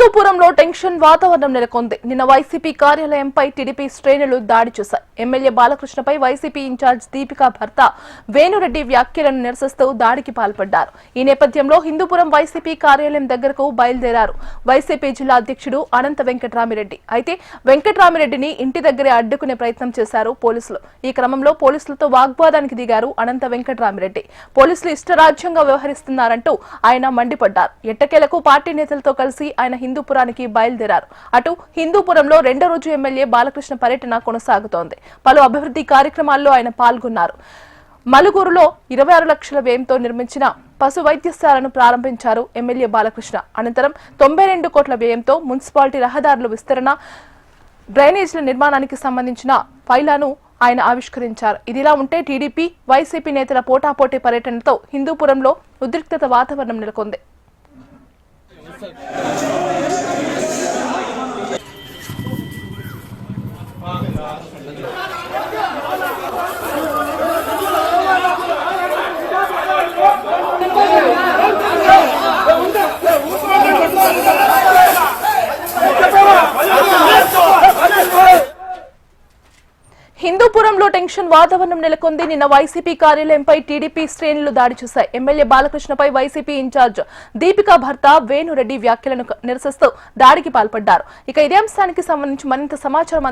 హిందూపురంలో tension వాతావరణం నెలకొంది. నిన్న వైసీపీ కార్యాలయంపై టీడీపీ శ్రేణులు దాడి చేశాయి. ఎమ్మెల్యే బాలకృష్ణపై వైసీపీ ఇన్ఛార్జ్ దీపికా భర్త వేణురెడ్డి వ్యాఖ్యలను నిరసిస్తూ దాడికి పాల్పడ్డారు. ఈ నేపథ్యంలో హిందూపురం వైసీపీ కార్యాలయం దగ్గరకు బయలుదేరారు వైసీపీ జిల్లా అధ్యక్షుడు అనంత వెంకటరామిరెడ్డి. అయితే వెంకటరామిరెడ్డిని ఇంటి దగ్గరే అడ్డుకునే ప్రయత్నం చేశారు పోలీసులు. ఈ క్రమంలో పోలీసులతో వాగ్వాదానికి దిగారు అనంత వెంకటరామిరెడ్డి. పోలీసులు ఇష్టరాజ్యంగా వ్యవహరిస్తున్నారంటూ ఆయన మండిపడ్డారు. ఎట్టకేలకు పార్టీ నేతలతో కలిసి ఆయన హిందూపురానికి బయలుదేరారు. అటు హిందూపురంలో రెండో రోజు ఎమ్మెల్యే బాలకృష్ణ పర్యటన కొనసాగుతోంది. పలు అభివృద్ధి కార్యక్రమాల్లో ఆయన పాల్గొన్నారు. మలుగురులో 26 లక్షల వ్యయంతో నిర్మించిన పశు వైద్యశాలను ప్రారంభించారు ఎమ్మెల్యే బాలకృష్ణ. అనంతరం 92 కోట్ల వ్యయంతో మున్సిపాలిటీ రహదారుల విస్తరణ, డ్రైనేజీల నిర్మాణానికి సంబంధించిన ఫైలాను ఆయన ఆవిష్కరించారు. ఇదిలా ఉంటే టీడీపీ వైసీపీ నేతల పోటాపోటీ పర్యటనతో హిందూపురంలో ఉద్రిక్తత వాతావరణం నెలకొంది. హిందూపురంలో టెన్షన్ వాతావరణం నెలకొంది. నిన్న వైసీపీ కార్యాలయంపై టీడీపీ శ్రేణులు దాడి చేశాయి. ఎమ్మెల్యే బాలకృష్ణపై వైసీపీ ఇన్ఛార్జ్ దీపికా భర్త వేణురెడ్డి వ్యాఖ్యలను నిరసిస్తూ దాడికి పాల్పడ్డారు. ఇక ఇదే అంశానికి సంబంధించి మరింత సమాచారం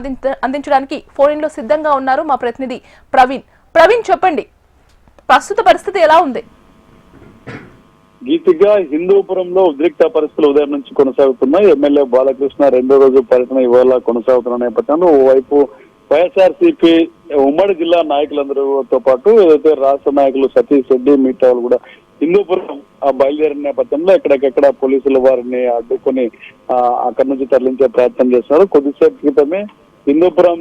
అందించడానికి ఫోన్ లో సిద్ధంగా ఉన్నారు మా ప్రతినిధి ప్రవీణ్. ప్రవీణ్, చెప్పండి, ప్రస్తుత పరిస్థితి ఎలా ఉంది? గీతిగా హిందూపురంలో ఉద్రిక్త పరిస్థితులు ఉదయం నుంచి కొనసాగుతున్నాయి. ఎమ్మెల్యే బాలకృష్ణ రెండో రోజు పర్యటన ఇవాళ కొనసాగుతున్న నేపథ్యంలో ఓవైపు వైఎస్ఆర్సీపీ ఉమ్మడి జిల్లా నాయకులందరితో పాటు ఏదైతే రాష్ట్ర నాయకులు సతీష్ రెడ్డి మిగతా వాళ్ళు కూడా హిందూపురం బయలుదేరిన నేపథ్యంలో ఎక్కడికెక్కడ పోలీసులు వారిని అడ్డుకొని అక్కడి నుంచి తరలించే ప్రయత్నం చేస్తున్నారు. కొద్దిసేపు క్రితమే హిందూపురం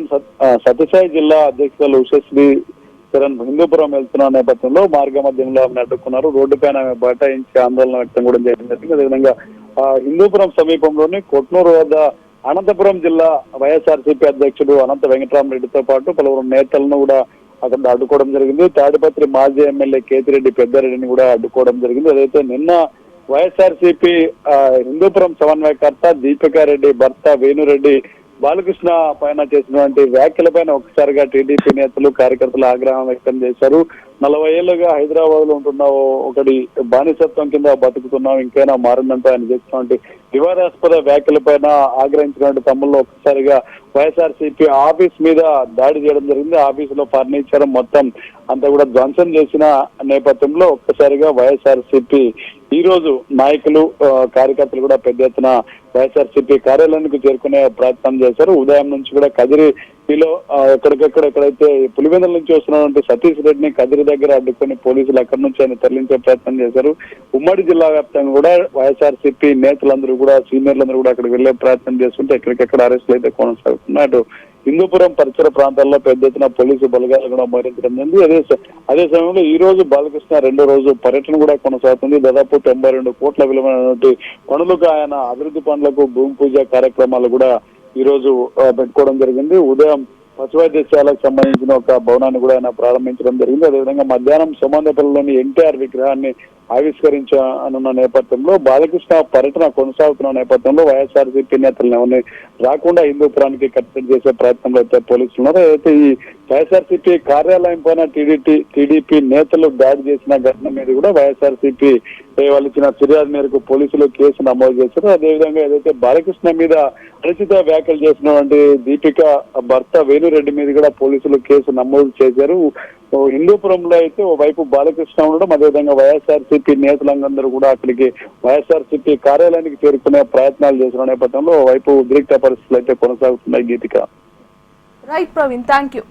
సత్యసాయి జిల్లా అధ్యక్షులు ఉషశ్రీ చరణ్ హిందూపురం వెళ్తున్న నేపథ్యంలో మార్గ మధ్యంలో ఆమెను అడ్డుకున్నారు. రోడ్డు పైన ఆమె బైఠాయించి ఆందోళన వ్యక్తం కూడా జరిగింది. అదేవిధంగా హిందూపురం సమీపంలోని కొట్నూరు వద్ద అనంతపురం జిల్లా వైఎస్ఆర్సీపీ అధ్యక్షుడు అనంత వెంకటరామరెడ్డితో పాటు పలువురు నేతలను కూడా అక్కడ అడ్డుకోవడం జరిగింది. తాడిపత్రి మాజీ ఎమ్మెల్యే కేతిరెడ్డి పెద్దారెడ్డిని కూడా అడ్డుకోవడం జరిగింది. అదైతే నిన్న వైఎస్ఆర్సీపీ హిందూపురం సమన్వయకర్త దీపికారెడ్డి భర్త వేణురెడ్డి బాలకృష్ణ పైన చేసినటువంటి వ్యాఖ్యలపైన ఒక్కసారిగా టీడీపీ నేతలు కార్యకర్తలు ఆగ్రహం వ్యక్తం చేశారు. 40 ఏళ్లుగా హైదరాబాద్ లో ఉంటున్న ఒకటి బానిసత్వం కింద బతుకుతున్నాం, ఇంకైనా మారిందంటూ ఆయన చేసినటువంటి వివాదాస్పద వ్యాఖ్యలపైన ఆగ్రహించినటువంటి తమ్ముళ్ళు ఒక్కసారిగా వైఎస్ఆర్సీపీ ఆఫీస్ మీద దాడి చేయడం జరిగింది. ఆఫీసులో ఫర్నిచర్ మొత్తం అంతా కూడా ధ్వంసం చేసిన నేపథ్యంలో ఒక్కసారిగా వైఎస్ఆర్సీపీ ఈ రోజు నాయకులు కార్యకర్తలు కూడా పెద్ద ఎత్తున వైఎస్ఆర్సీపీ కార్యాలయానికి చేరుకునే ప్రయత్నం చేశారు. ఉదయం నుంచి కూడా కదిరిలో ఎక్కడైతే పులివెందుల నుంచి వస్తున్నటువంటి సతీష్ రెడ్డిని కదిరి దగ్గర అడ్డుకొని పోలీసులు అక్కడి నుంచి ఆయన తరలించే ప్రయత్నం చేశారు. ఉమ్మడి జిల్లా వ్యాప్తంగా కూడా వైఎస్ఆర్సీపీ నేతలందరూ కూడా సీనియర్లందరూ కూడా అక్కడికి వెళ్లే ప్రయత్నం చేస్తుంటే ఎక్కడికెక్కడ అరెస్టులు అయితే కొనసాగుతున్నాయి. అటు హిందూపురం పరిసర ప్రాంతాల్లో పెద్ద ఎత్తున పోలీసు బలగాలు కూడా మోహరించడం జరిగింది. అదే సమయంలో ఈ రోజు బాలకృష్ణ రెండో రోజు పర్యటన కూడా కొనసాగుతుంది. దాదాపు 92 కోట్ల విలువైనటువంటి పనులకు ఆయన అభివృద్ధి పనులకు భూమి పూజ కార్యక్రమాలు కూడా ఈ రోజు పెట్టుకోవడం జరిగింది. ఉదయం పశు వైద్యశాలకు సంబంధించిన ఒక భవనాన్ని కూడా ఆయన ప్రారంభించడం జరిగింది. అదేవిధంగా మధ్యాహ్నం సోమందేపల్లిలోని ఎన్టీఆర్ విగ్రహాన్ని ఆవిష్కరించనున్న నేపథ్యంలో బాలకృష్ణ పర్యటన కొనసాగుతున్న నేపథ్యంలో వైఎస్ఆర్సీపీ నేతలను ఎవరిని రాకుండా హిందూపురానికి కట్టడి చేసే ప్రయత్నంలో అయితే పోలీసులు ఉన్నారు. అయితే ఈ వైఎస్ఆర్సీపీ కార్యాలయం పైన టీడీపీ నేతలు దాడి చేసిన ఘటన మీద కూడా వైఎస్ఆర్సీపీ వాళ్ళు ఇచ్చిన ఫిర్యాదు మేరకు పోలీసులు కేసు నమోదు చేశారు. అదేవిధంగా ఏదైతే బాలకృష్ణ మీద అనుచిత వ్యాఖ్యలు చేసినటువంటి దీపిక భర్త వేణురెడ్డి మీద కూడా పోలీసులు కేసు నమోదు చేశారు. హిందూపురంలో అయితే ఓవైపు బాలకృష్ణ ఉండడం, అదేవిధంగా వైఎస్ఆర్సీపీ నేతలందరూ కూడా అక్కడికి వైఎస్ఆర్సీపీ కార్యాలయానికి చేరుకునే ప్రయత్నాలు చేసిన నేపథ్యంలో ఓవైపు ఉద్రిక్త పరిస్థితులు అయితే కొనసాగుతున్నాయి. Geethika. Right Praveen, thank you.